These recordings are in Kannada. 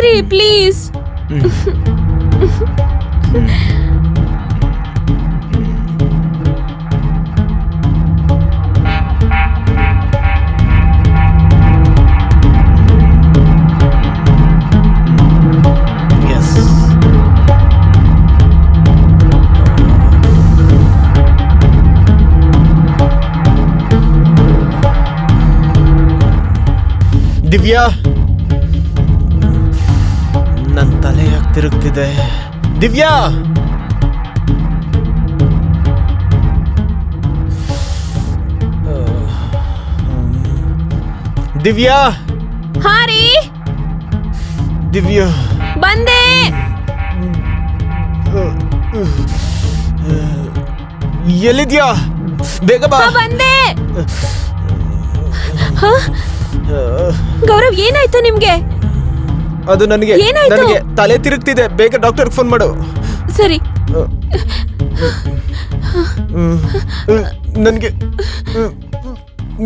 ನಡೀರಿ ಪ್ಲೀಸ್. ದಿವ್ಯಾ, ನನ್ನ ತಲೆ ಯಾಕೆ ತಿರುಗ್ತಿದೆ? ದಿವ್ಯಾ, ದಿವ್ಯಾ. ಹಾ ರೀ, ದಿವ್ಯಾ ಬಂದೆ. ಎಲ್ಲಿದ್ಯಾ? ಬೇಗ ಬಾ. ಬಂದೆ. ಗೌರವ್, ಏನಾಯ್ತು ನಿಮ್ಗೆ? ಅದು ನನಗೆ ತಲೆ ತಿರುಗ್ತಿದೆ. ಬೇಗ ಡಾಕ್ಟರ್ ಫೋನ್ ಮಾಡು. ಸರಿ.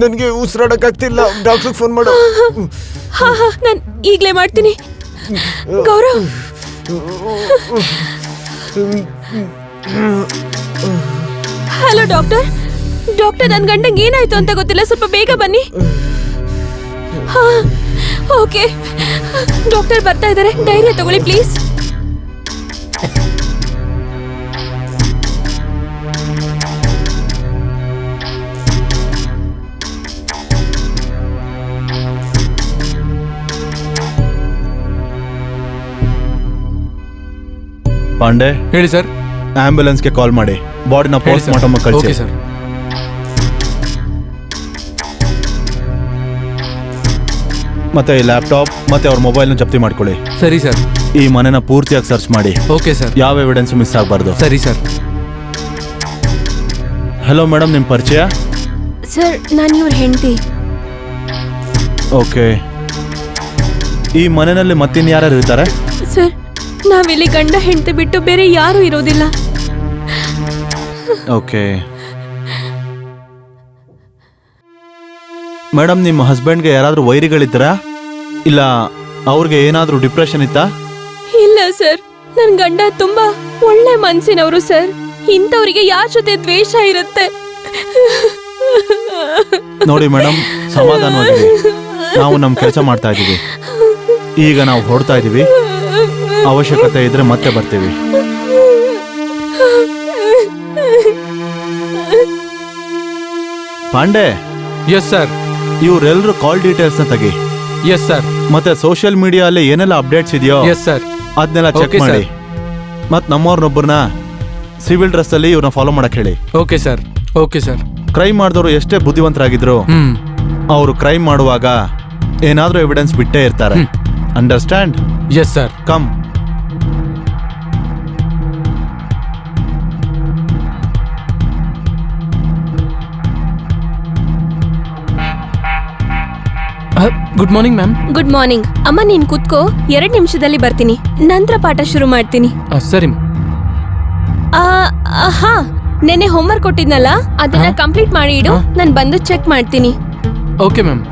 ನನಗೆ ಉಸಿರಾಡಕ್ಕಾಗ್ತಿಲ್ಲ. ಡಾಕ್ಟರ್ ಫೋನ್ ಮಾಡು. ಹಾ ನಾನು ಈಗ್ಲೇ ಮಾಡ್ತೀನಿ. Gaurav, hello doctor. ಡಾಕ್ಟರ್, ನನ್ ಗಂಡಂಗೆ ಏನಾಯ್ತು ಅಂತ ಗೊತ್ತಿಲ್ಲ, ಸ್ವಲ್ಪ ಬೇಗ ಬನ್ನಿ. ಹಾ ಓಕೆ, ಡಾಕ್ಟರ್ ಬರ್ತಾ ಇದ್ದಾರೆ, ಧೈರ್ಯ ತಗೊಳ್ಳಿ ಪ್ಲೀಸ್. ಪಾಂಡೆ, ಹೇಳಿ ಸರ್. ಆಂಬ್ಯುಲೆನ್ಸ್ಗೆ ಕಾಲ್ ಮಾಡಿ ಬಾಡಿನ ಪೋಸ್ಟ್ ಮಾರ್ಟಮ್ ಕಳಿಸಿ. ಸರ್. ಮತ್ತೆ ಈ ಲ್ಯಾಪ್ಟಾಪ್ ಮತ್ತೆ ಅವ್ರ ಮೊಬೈಲ್ನ ಜಪ್ತಿ ಮಾಡ್ಕೊಳ್ಳಿ. ಸರಿ ಸರ್. ಈ ಮನೆನ ಪೂರ್ತಿಯಾಗಿ ಸರ್ಚ್ ಮಾಡಿ. Okay sir. ಯಾವ ಎವಿಡೆನ್ಸ್ ಮಿಸ್ ಆಗಬಾರ್ದು. ಸರಿ ಸರ್. ಹಲೋ ಮೇಡಮ್, ನಿಮ್ಮ ಪರಿಚಯ? ಸರ್, ನಾನು ಇವ್ರ ಹೆಂಡತಿ. ಓಕೆ, ಈ ಮನೆಯಲ್ಲಿ ಮತ್ತಿನ್ಯಾರು ಇರ್ತಾರೆ? ಸರ್, ನಾವಿಲ್ಲಿ ಗಂಡ ಹೆಂಡತಿ ಬಿಟ್ಟು ಬೇರೆ ಯಾರು ಇರೋದಿಲ್ಲ. ಓಕೆ ಮೇಡಮ್, ನಿಮ್ಮ ಹಸ್ಬೆಂಡ್ಗೆ ಯಾರಾದ್ರೂ ವೈರಿಗಳಿದ್ದಾರಾ? ಇಲ್ಲ ಅವ್ರಿಗೆ ಏನಾದ್ರೂ ಡಿಪ್ರೆಷನ್ ಇತ್ತಾ? ಇಲ್ಲ ಸರ್, ನನ್ ಗಂಡ ತುಂಬಾ ಒಳ್ಳೆ ಮನ್ಸಿನವರು ಸರ್. ಇಂಥವ್ರಿಗೆ ಯಾರ ಜೊತೆ ದ್ವೇಷ ಇರುತ್ತೆ? ನೋಡಿ ಮೇಡಮ್, ಸಮಾಧಾನವಾಗಿರಿ. ನಾವು ನಮ್ಮ ಕೆಲಸ ಮಾಡ್ತಾ ಇದ್ದೀವಿ. ಈಗ ನಾವು ಹೊರಡ್ತಾ ಇದ್ದೀವಿ. ಅವಶ್ಯಕತೆ ಇದ್ರೆ ಮತ್ತೆ ಬರ್ತೀವಿ. ಪಾಂಡೆ. Yes sir. ಇವರೆಲ್ಲರೂ ಕಾಲ್ ಡೀಟೇಲ್ಸ್ ನ ತೆಗಿ. Yes sir. ಮತ್ತೆ ಸೋಷಿಯಲ್ ಮೀಡಿಯಾ ಅಲ್ಲಿ ಏನೆಲ್ಲ ಅಪ್ಡೇಟ್ಸ್ ಇದೆಯೋ ಎಸ್ ಸರ್, ಅದನ್ನೆಲ್ಲ ಚೆಕ್ ಮಾಡಿ. ಮತ್ ನಮ್ಮವ್ರನ್ನೊಬ್ಬರನ್ನ ಸಿವಿಲ್ ಡ್ರೆಸ್ ಅಲ್ಲಿ ಇವ್ರನ್ನ ಫಾಲೋ ಮಾಡಕ್ ಹೇಳಿ. Okay sir. Okay sir. Crime ಮಾಡಿದವರು ಎಷ್ಟೇ ಬುದ್ಧಿವಂತರಾಗಿದ್ರು ಅವರು ಕ್ರೈಮ್ ಮಾಡುವಾಗ ಏನಾದ್ರೂ ಎವಿಡೆನ್ಸ್ ಬಿಟ್ಟೇ ಇರ್ತಾರೆ. Understand? Yes sir. Come. Good morning ma'am. Good morning. ಅಮ್ಮ, ನೀನ್ ಕೂತ್ಕೋ, 2 ನಿಮಿಷದಲ್ಲಿ ಬರ್ತೀನಿ. ನಂತರ ಪಾಠ ಶುರು ಮಾಡ್ತೀನಿ. ಸರಿ. ಹಾ, ನೆನ್ನೆ ಹೋಮ್ವರ್ಕ್ ಕೊಟ್ಟಿದ್ನಲ್ಲ, ಅದನ್ನ ಕಂಪ್ಲೀಟ್ ಮಾಡಿ ಇಡು. ನಾನು ಬಂದು ಚೆಕ್ ಮಾಡ್ತೀನಿ. Okay ma'am.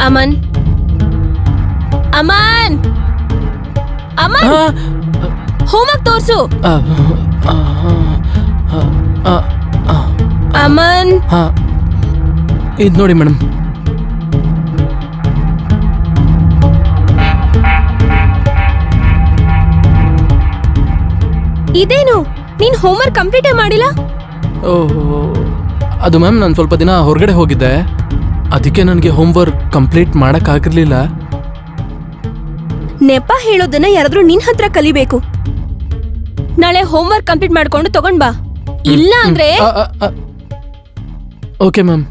Aman, Aman, Aman, homework ತೋರ್ಸು. ಅಮನ್, ಇದು ನೋಡಿ ಮೇಡಮ್. ಇದೇನು, ನೀನ್ ಹೋಮ್ವರ್ಕ್ ಕಂಪ್ಲೀಟೇ ಮಾಡಿಲ್ಲ? ಅದು ಮ್ಯಾಮ್, ನಾನು ಸ್ವಲ್ಪ ದಿನ ಹೊರಗಡೆ ಹೋಗಿದ್ದೆ, ಅದಕ್ಕೆ ನನಗೆ ಹೋಮ್ವರ್ಕ್ ಕಂಪ್ಲೀಟ್ ಮಾಡಕ್ಕಾಗಿರ್ಲಿಲ್ಲ. ನೆಪ ಹೇಳೋದನ್ನ ಯಾರಾದ್ರೂ ನಿನ್ ಹತ್ರ ಕಲಿಬೇಕು. ನಾಳೆ ಹೋಮ್ವರ್ಕ್ ಕಂಪ್ಲೀಟ್ ಮಾಡ್ಕೊಂಡು ತಗೊಂಡ್ ಬಾ. ಇಲ್ಲ ಅಂದ್ರೆ ಓಕೆ ಮ್ಯಾಮ್.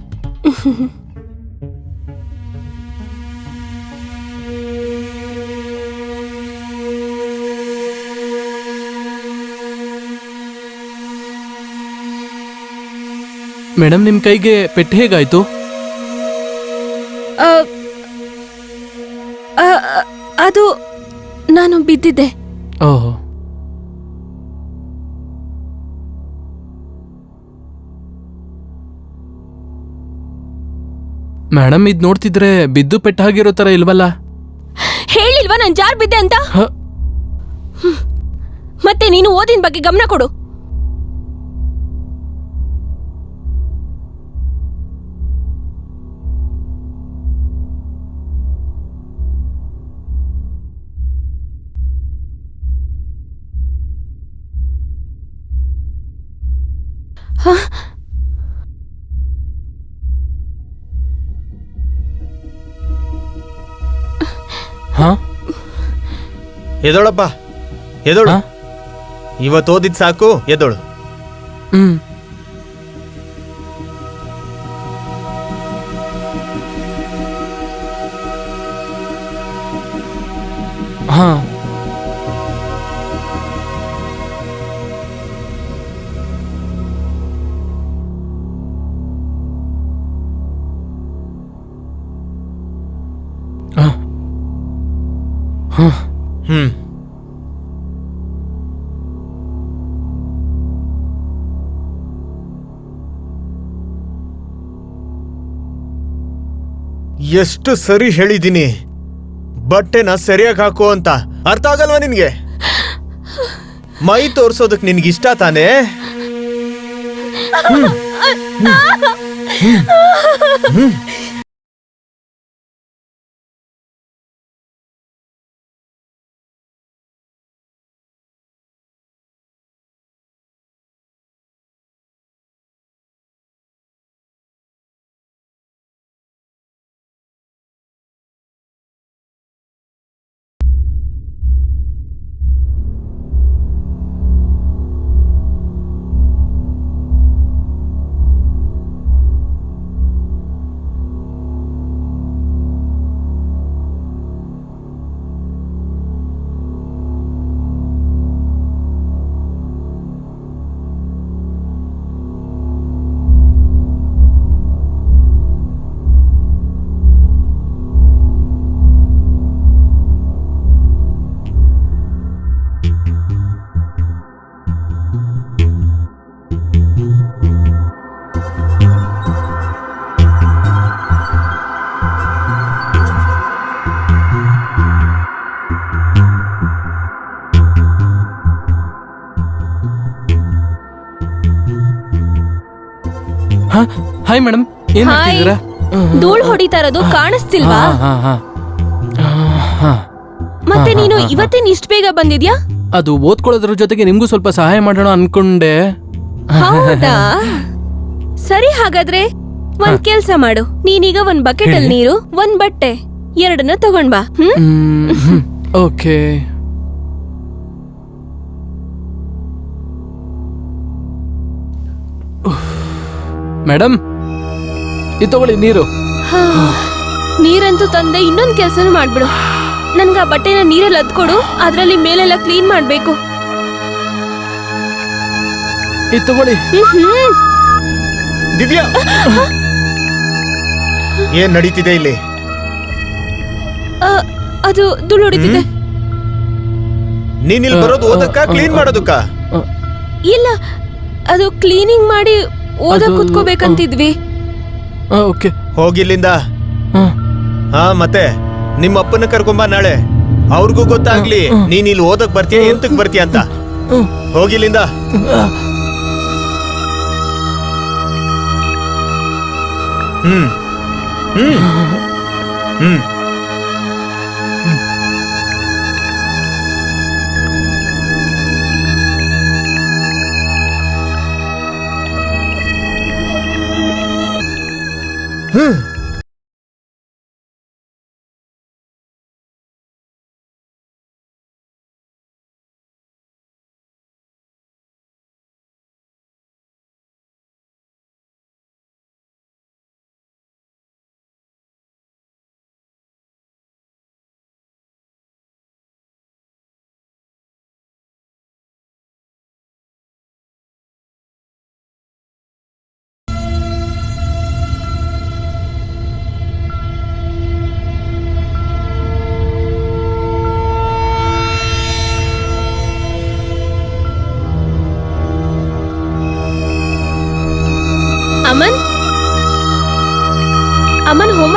ಮೇಡಮ್, ನಿಮ್ ಕೈಗೆ ಪೆಟ್ಟು ಹೇಗಾಯ್ತು? ಆ, ಆ, ಅದು ನಾನು ಬಿದ್ದಿದ್ದೆ. ಓಹೋ. ಮೇಡಮ್, ಇದ್ ನೋಡ್ತಿದ್ರೆ ಬಿದ್ದು ಪೆಟ್ಟಾಗಿರೋ ತರ ಇಲ್ವಲ್ಲ? ಹೇಳಿಲ್ವಾ ನಾನ್ ಜಾರ್ ಬಿದ್ದೆ ಅಂತ? ಹ, ಮತ್ತೆ ನೀನು ಓದಿನ ಬಗ್ಗೆ ಗಮನ ಕೊಡು. ಹಾ? ಎದೋಳಪ್ಪ, ಎದೋಳು. ಹಾ? ಇವತ್ತು ಓದಿದ್ ಸಾಕು, ಎದೋಳು. ಹ್ಮ್. ಹಾ. ಹಾ. ಹ್ಮ್. ಎಷ್ಟು ಸರಿ ಹೇಳಿದ್ದೀನಿ ಬಟ್ಟೆನ ಸರಿಯಾಗಿ ಹಾಕು ಅಂತ. ಅರ್ಥ ಆಗಲ್ವಾ ನಿನ್ಗೆ? ಮೈ ತೋರ್ಸೋದಕ್ ನಿನ್ಗಿಷ್ಟ ತಾನೇ? ಹಾಯ್ ಮೇಡಮ್, ಏನ್ ಹಾಯ್. ಮಾಡ್ತಿದ್ದೀರಾ? ಧೂಳ್ ಹೊಡಿತಾ ಇರೋದು ಕಾಣಿಸ್ತಿಲ್ವಾ? ಹಾ, ಹಾ, ಹಾ. ಹಾ. ಮತ್ತೆ ಹಾ, ನೀನು ಹಾ, ಹಾ. ಇವತ್ತೇನ್ ಇಷ್ಟ ಬೇಗ ಬಂದಿದ್ಯಾ? ಅದು ಓದ್ಕೊಳ್ಳೋದ್ರ ಜೊತೆಗೆ ನಿಮ್ಗೂ ಸ್ವಲ್ಪ ಸಹಾಯ ಮಾಡೋಣ ಅನ್ಕೊಂಡೆ. ಹೌದಾ? ಸರಿ, ಹಾಗಾದ್ರೆ ಒಂದ್ ಕೆಲ್ಸ ಮಾಡು. ನೀನೀಗ ಒಂದ್ ಬಕೆಟ್ ಅಲ್ಲಿ ನೀರು, ಒಂದ್ ಬಟ್ಟೆ ಎರಡನ್ನ ತಗೊಂಡ್ ಬಾ. ಓಕೆ. ಮೇಡಮ್, ಇದು ತಗೊಳ್ಳಿ ನೀರು. ಹಾ, ನೀರಂತೂ ತಂದೆ. ಇನ್ನೊಂದ್ ಕೆಲ್ಸನೂ ಮಾಡ್ಬಿಡು. ನನ್ಗ ಆ ಬಟ್ಟೆನ ನೀರಲ್ಲಿ ಅದ್ಕೊಡು. ಅದ್ರಲ್ಲಿ ಮೇಲೆಲ್ಲ ಕ್ಲೀನ್ ಮಾಡ್ಬೇಕು. ಇದು ತಗೊಳ್ಳಿ. ದಿವ್ಯಾ, ಏನ್ ನಡೀತಿದೆ ಇಲ್ಲಿ? ಅದು ಧೂಳು ಹೊಡಿತಿದೆ. ನೀನ್ ಇಲ್ಲಿ ಬರೋದು ಓದಕ್ಕ, ಕ್ಲೀನ್ ಮಾಡೋದಕ್ಕ? ಇಲ್ಲ, ಅದು ಕ್ಲೀನಿಂಗ್ ಮಾಡಿ ಓದಕ್ ಅದು- ಕುತ್ಕೋಬೇಕಂತಿದ್ವಿ. ಓಕೆ. ಹೋಗಿಲ್ಲಿಂದ. ಹಾ, ಮತ್ತೆ ನಿಮ್ಮ ಅಪ್ಪನ ಕರ್ಕೊಂಬ ನಾಳೆ. ಅವ್ರಿಗೂ ಗೊತ್ತಾಗ್ಲಿ ನೀನ್ ಇಲ್ಲಿ ಓದಕ್ ಬರ್ತೀಯ, ಎಂತಕ್ ಬರ್ತೀಯ ಅಂತ. ಹೋಗಿಲ್ಲಿಂದ. ಹ್ಮ್ ಹ್ಮ್ ಹ್ಮ್ ಹ್ಮ್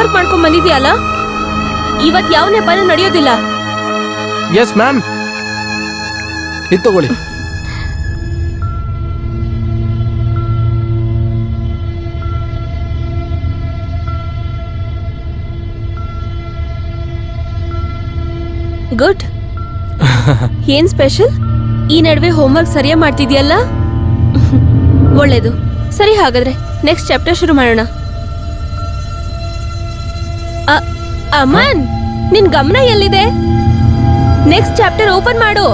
ಹೋಮ್ವರ್ಕ್ ಮಾಡ್ಕೊಂಡ್ ಬಂದಿದ್ಯಲ್ಲ, ಇವತ್ ಯಾವ ನೆಪನೂ ನಡೆಯೋದಿಲ್ಲ. Yes ma'am. ಇದು ತಗೊಳ್ಳಿ. ಗುಡ್. ಏನ್ ಸ್ಪೆಷಲ್? ಈ ನಡುವೆ ಹೋಮ್ವರ್ಕ್ ಸರಿಯಾಗಿ ಮಾಡ್ತಿದ್ಯಲ್ಲ? ಒಳ್ಳೇದು. ಸರಿ, ಹಾಗಾದ್ರೆ ನೆಕ್ಸ್ಟ್ ಚಾಪ್ಟರ್ ಶುರು ಮಾಡೋಣ. ಅಮನ್, ನಿನ್ ಗಮನ ಎಲ್ಲಿದೆ? ನೆಕ್ಸ್ಟ್ ಚಾಪ್ಟರ್ ಓಪನ್ ಮಾಡು.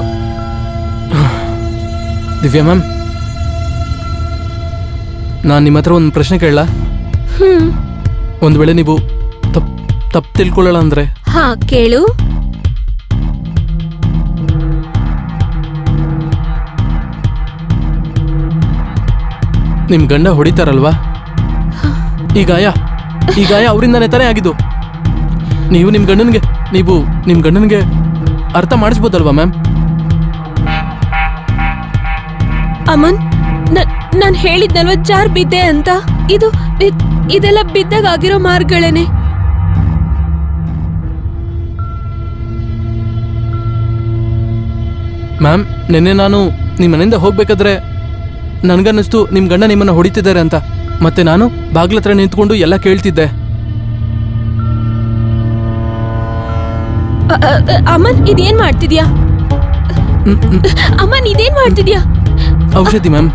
ದಿವ್ಯಾ ಮ್ಯಾಮ್, ನಾನು ನಿಮ್ಮ ಹತ್ರ ಒಂದು ಪ್ರಶ್ನೆ ಕೇಳಲ್ಲ? ಒಂದು ವೇಳೆ ನೀವು ತಪ್ಪು ತಿಳ್ಕೊಳ್ಳಲ್ಲ ಅಂದ್ರೆ? ಹಾ, ಕೇಳು. ನಿಮ್ ಗಂಡ ಹೊಡಿತಾರಲ್ವಾ? ಈ ಗಾಯ ಅವರಿಂದಾನೇ ತಾನೇ ಆಗಿದ್ದು. ನೀವು ನಿಮ್ ಗಂಡನಿಗೆ ಅರ್ಥ ಮಾಡಿಸ್ಬೋದಲ್ವಾ ಮ್ಯಾಮ್? ಅಮನ್, ನಾನ್ ಹೇಳಿದ್ನಲ್ವ ಜಾರ್ ಬಿದ್ದೆ ಅಂತ. ಇದೆಲ್ಲ ಬಿದ್ದಾಗ ಆಗಿರೋ ಮಾರ್ಗಗಳೇನೆ. ಮ್ಯಾಮ್, ನಿನ್ನೆ ನಾನು ನಿಮ್ಮ ಮನೆಯಿಂದ ಹೋಗ್ಬೇಕಾದ್ರೆ ನನ್ಗನ್ನಿಸ್ತು ನಿಮ್ ಗಂಡ ನಿಮ್ಮನ್ನ ಹೊಡಿತಿದ್ದಾರೆ ಅಂತ. ಮತ್ತೆ ನಾನು ಬಾಗ್ಲತ್ರ ನಿಂತ್ಕೊಂಡು ಎಲ್ಲ ಕೇಳ್ತಿದ್ದೆ. ಅಮನ್, ಇದೇನ್ ಮಾಡ್ತಿದ್ಯಾ? ಅಮನ್, ಇದೇನ್ ಮಾಡ್ತಿದ್ಯಾ? ಔಷಧಿ ಮ್ಯಾಮ್.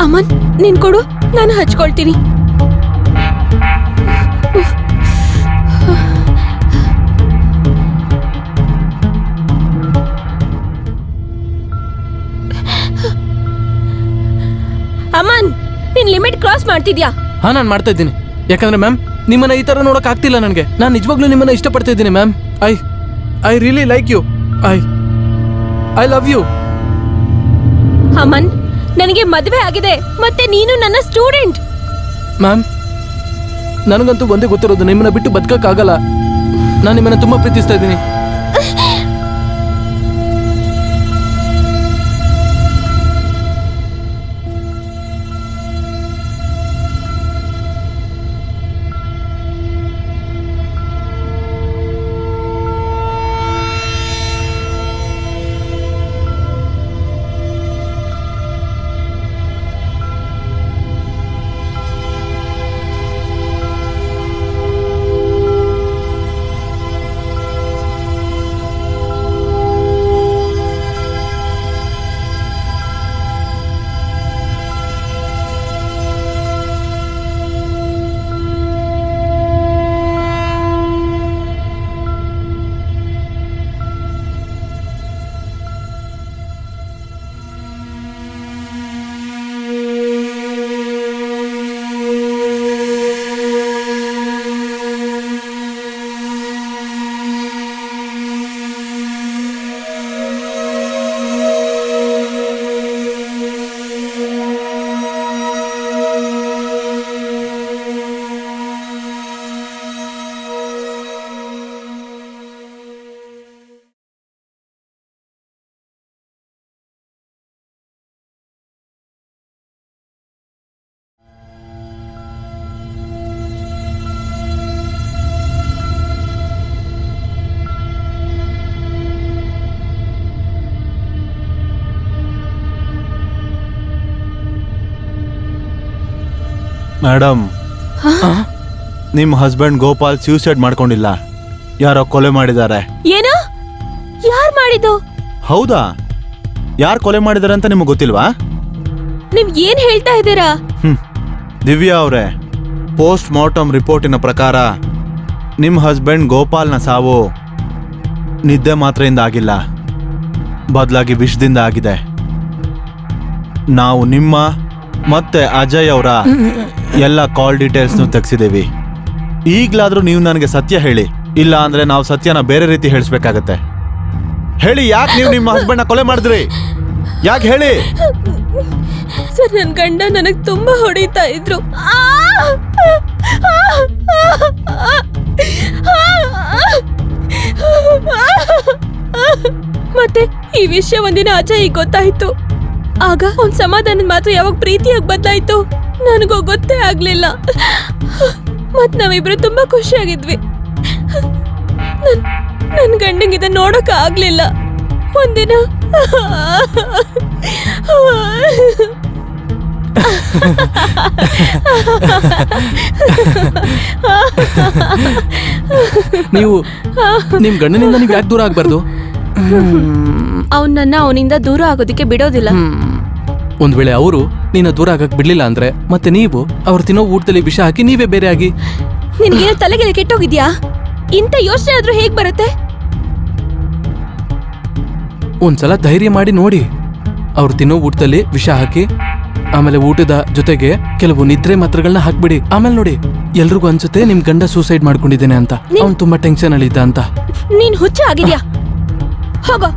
ಅಮನ್, ನೀನ್ ಕೊಡು, ನಾನು ಹಚ್ಕೊಳ್ತೀನಿ. ಅಮನ್, ನೀನ್ ಲಿಮಿಟ್ ಕ್ರಾಸ್ ಮಾಡ್ತಿದ್ಯಾ? ಹಾ, ನಾನು ಮಾಡ್ತಾ ಇದ್ದೀನಿ. ಯಾಕಂದ್ರೆ ಮ್ಯಾಮ್, ನಿಮ್ಮನ್ನ ಈ ತರ ನೋಡಕ್ ಆಗ್ತಿಲ್ಲ ನನಗೆ. ನಾನು ನಿಜವಾಗ್ಲೂ ನಿಮ್ಮನ್ನ ಇಷ್ಟಪಡ್ತಾ ಇದ್ದೀನಿ ma'am. I really like you. I love you. Aman, ನನಗೆ ಮದುವೆ ಆಗಿದೆ, ಮತ್ತೆ ನೀನು ನನ್ನ ಸ್ಟೂಡೆಂಟ್. ಮ್ಯಾಮ್, ನನಗಂತೂ ಒಂದೇ ಗೊತ್ತಿರೋದು, ನಿಮ್ಮನ್ನ ಬಿಟ್ಟು ಬದುಕಕ್ಕಾಗಲ್ಲ. ನಾನು ನಿಮ್ಮನ್ನ ತುಂಬಾ ಪ್ರೀತಿಸ್ತಾ ಇದ್ದೀನಿ. ಮೇಡಮ್, ನಿಮ್ಮ ಹಸ್ಬೆಂಡ್ ಗೋಪಾಲ್ ಸೂಸೈಡ್ ಮಾಡ್ಕೊಂಡಿಲ್ಲ, ಯಾರೋ ಕೊಲೆ ಮಾಡಿದ್ದಾರೆ. ಏನು? ಯಾರು ಮಾಡಿದ್ದು? ಹೌದಾ? ಯಾರು ಕೊಲೆ ಮಾಡಿದ್ದಾರೆ ಅಂತ ನಿಮಗೆ ಗೊತ್ತಿಲ್ವಾ? ನೀವ್ ಏನ್ ಹೇಳ್ತಾ ಇದ್ದೀರಾ? ದಿವ್ಯಾ ಅವರೇ, ಪೋಸ್ಟ್ ಮಾರ್ಟಮ್ ರಿಪೋರ್ಟಿನ ಪ್ರಕಾರ ನಿಮ್ಮ ಹಸ್ಬೆಂಡ್ ಗೋಪಾಲ್ನ ಸಾವು ನಿದ್ದೆ ಮಾತ್ರೆಯಿಂದ ಆಗಿಲ್ಲ, ಬದಲಾಗಿ ವಿಷದಿಂದ ಆಗಿದೆ. ನಾವು ನಿಮ್ಮ ಮತ್ತೆ ಅಜಯ್ ಅವರ ಎಲ್ಲ ಕಾಲ್ ಡೀಟೇಲ್ಸ್ನು ತೆಗ್ಸಿದ್ದೀವಿ. ಈಗ್ಲಾದ್ರೂ ನೀವು ನನಗೆ ಸತ್ಯ ಹೇಳಿ, ಇಲ್ಲ ಅಂದ್ರೆ ನಾವು ಸತ್ಯನ ಬೇರೆ ರೀತಿ ಹೇಳಿಸ್ಬೇಕಾಗತ್ತೆ. ಹೇಳಿ, ಯಾಕೆ ನೀವು ನಿಮ್ಮ ಹಸ್ಬೆಂಡ್ನ ಕೊಲೆ ಮಾಡಿದ್ರಿ? ಯಾಕೆ ಹೇಳಿ? ಸರ್, ನನ್ನ ಗಂಡ ನನಗೆ ತುಂಬಾ ಹೊಡಿತಾ ಇದ್ರು. ಮತ್ತೆ ಈ ವಿಷಯ ಒಂದಿನ ಅಜಯ್ ಗೊತ್ತಾಯ್ತು. ಆಗ ಒಂದ್ ಸಮಾಧಾನದ ಮಾತು ಯಾವಾಗ ಪ್ರೀತಿಯಾಗಿ ಬದಲಾಯ್ತು ನನಗೋ ಗೊತ್ತೇ ಆಗ್ಲಿಲ್ಲ. ಮತ್ ನಾವಿಬ್ರು ತುಂಬಾ ಖುಷಿಯಾಗಿದ್ವಿ. ನನ್ ಗಂಡಂಗೆ ಇದನ್ನ ನೋಡಕ್ ಆಗ್ಲಿಲ್ಲ. ಒಂದಿನ ನೀವು ನಿಮ್ ಗಂಡನಿಂದ ನೀವು ಯಾಕೆ ದೂರ ಆಗ್ಬಾರ್ದು? ಅವನನ್ನ ಅವನಿಂದ ದೂರ ಆಗೋದಿಕ್ಕೆ ಬಿಡೋದಿಲ್ಲ. ಒಂದ್ ವೇಳೆ ಅವರು ನಿನ್ನ ದೂರ ಆಗಕ್ ಬಿಡ್ಲಿಲ್ಲ ಅಂದ್ರೆ ಮತ್ತೆ ನೀವು ಅವ್ರು ತಿನ್ನೋ ಊಟದಲ್ಲಿ ವಿಷ ಹಾಕಿ ನೀವೇ ಬೇರೆ ಆಗಿ. ನಿನಗೇನು ತಲೆಗೆಲೆ ಕೆಟ್ಟೋಗಿದ್ಯಾ? ಇಂಥ ಯೋಚನೆ ಆದ್ರೂ ಹೇಗ್ ಬರುತ್ತೆ? ಒಂದ್ಸಲ ಧೈರ್ಯ ಮಾಡಿ ನೋಡಿ. ಅವ್ರು ತಿನ್ನೋ ಊಟದಲ್ಲಿ ವಿಷ ಹಾಕಿ ಆಮೇಲೆ ಊಟದ ಜೊತೆಗೆ ಕೆಲವು ನಿದ್ರೆ ಮಾತ್ರೆಗಳನ್ನ ಹಾಕ್ಬಿಡಿ. ಆಮೇಲೆ ನೋಡಿ, ಎಲ್ರಿಗೂ ಅನ್ಸುತ್ತೆ ನಿಮ್ ಗಂಡ ಸೂಸೈಡ್ ಮಾಡ್ಕೊಂಡಿದ್ದೇನೆ ಅಂತ. ಅವ್ನು ತುಂಬಾ ಟೆನ್ಷನ್ ಅಲ್ಲಿ ಇದ್ದ ಅಂತ. ನೀನ್ ಹುಚ್ಚ ಆಗಿದ್ಯಾ? ಹೋಗೋ.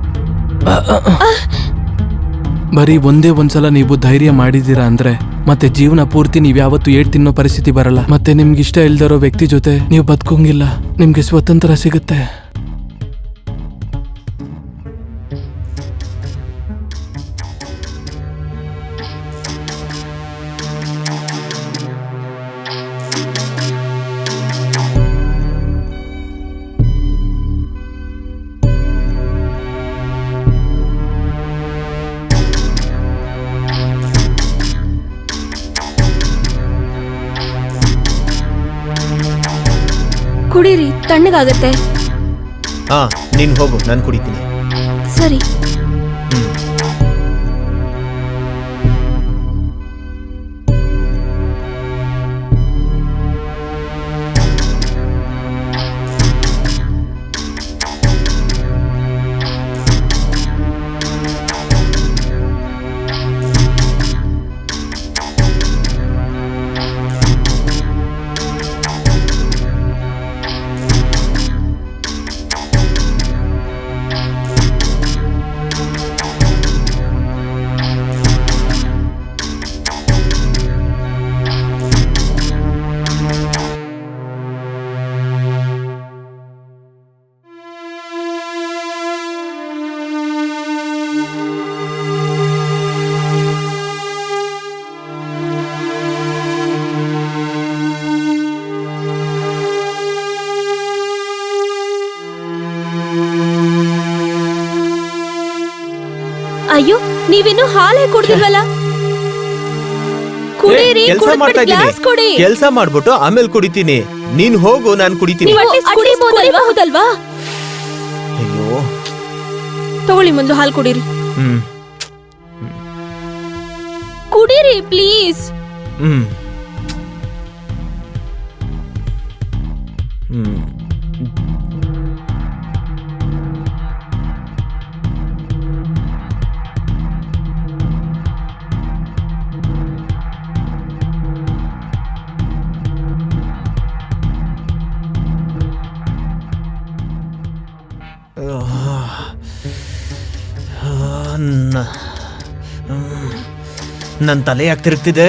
ಬರೀ ಒಂದ್ಸಲ ನೀವು ಧೈರ್ಯ ಮಾಡಿದೀರಾ ಅಂದ್ರೆ ಮತ್ತೆ ಜೀವನ ಪೂರ್ತಿ ನೀವ್ ಯಾವತ್ತು ಏಟ್ ತಿನ್ನೋ ಪರಿಸ್ಥಿತಿ ಬರಲ್ಲ. ಮತ್ತೆ ನಿಮ್ಗೆ ಇಷ್ಟ ಇಲ್ದಿರೋ ವ್ಯಕ್ತಿ ಜೊತೆ ನೀವು ಬದುಕಂಗಿಲ್ಲ. ನಿಮ್ಗೆ ಸ್ವತಂತ್ರ ಸಿಗುತ್ತೆ. ಕುಡೀರಿ, ತಣ್ಣಗಾಗತ್ತೆ. ಹಾ, ನೀನ್ ಹೋಗು, ನಾನು ಕುಡಿತೀನಿ. ಸರಿ. ಅಯ್ಯೋ, ನೀವಿನ್ನು ಹಾಲೇ ಕುಡ್ದಿಲ್ವಲ್ಲ? ಕುಡೀರಿ, ಕೆಲಸ ಮಾಡ್ತಾ ಗ್ಲಾಸ್ ಕೊಡಿ. ಇದ್ದೀನಿ. ಕೆಲಸ ಮಾಡ್ಬಿಟ್ಟು ಆಮೇಲೆ ಕುಡಿತೀನಿ. ನೀನ್ ಹೋಗು, ನಾನು ಕುಡಿತೀನಿ. ನೀವು at least ಕುಡಿಬಹುದಲ್ವಾ? ಅಯ್ಯೋ, ತಗೊಳ್ಳಿ, ಮೊದಲು ಹಾಲು ಕುಡೀರಿ. ಹ್ಮ್ ಕುಡೀರಿ ಪ್ಲೀಸ್. ಹ್ಮ್ ಹ್ಮ್ ನನ್ನ ತಲೆ ಯಾಕೆ ತಿರುಗ್ತಿದೆ?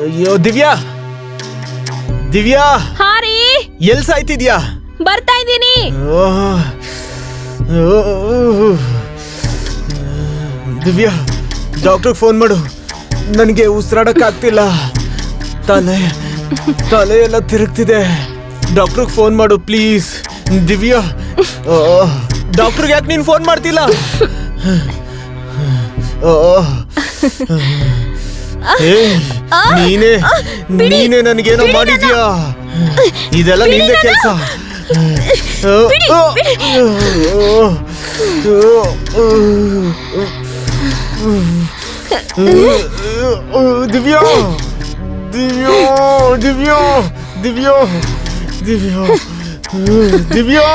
ಅಯ್ಯೋ, ದಿವ್ಯಾ, ದಿವ್ಯಾ, ಹಾರಿ, ಎಲ್ ಸಾಯ್ತಿದ್ಯಾ? ಬರ್ತಾ ಇದ್ದೀನಿ. ದಿವ್ಯಾ, ಡಾಕ್ಟರ್ಗೆ ಫೋನ್ ಮಾಡು. ನನಗೆ ಉಸಿರಾಡಕ್ ಆಗ್ತಿಲ್ಲ. ತಲೆ ಎಲ್ಲ ತಿರುಗ್ತಿದೆ. ಡಾಕ್ಟರ್ಗೆ ಫೋನ್ ಮಾಡು ಪ್ಲೀಸ್. ದಿವ್ಯಾ, ಡಾಕ್ಟರ್ಗೆ ಯಾಕೆ ನೀನು ಫೋನ್ ಮಾಡ್ತಿಲ್ಲ? ನೀನೇ ನನಗೇನೋ ಮಾಡಿದ್ಯಾ? ಇದೆಲ್ಲ ನಿಂದೆ ಕೆಲಸ. ದಿವ್ಯಾ, ದಿವ್ಯಾ, ದಿವ್ಯಾ, ದಿವ್ಯಾ, ದಿವ್ಯಾ, ದಿವ್ಯಾ,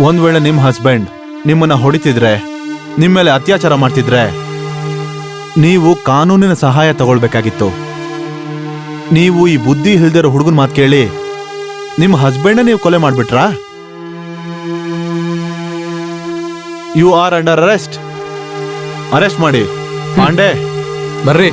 ಒಂದ್ ವೇಳೆ ನಿಮ್ ಹಸ್ಬೆಂಡ್ ನಿಮ್ಮನ್ನ ಹೊಡಿತಿದ್ರೆ, ನಿಮ್ಮ ಮೇಲೆ ಅತ್ಯಾಚಾರ ಮಾಡ್ತಿದ್ರೆ ನೀವು ಕಾನೂನಿನ ಸಹಾಯ ತಗೊಳ್ಬೇಕಾಗಿತ್ತು. ನೀವು ಈ ಬುದ್ಧಿ ಇಲ್ದಿರೋ ಹುಡುಗನ ಮಾತು ಕೇಳಿ ನಿಮ್ಮ ಹಸ್ಬೆಂಡ್ ನೀವು ಕೊಲೆ ಮಾಡ್ಬಿಟ್ರಾ? You are under arrest. Arrest ಮಾಡಿ. ಪಾಂಡೆ, ಬರ್ರಿ.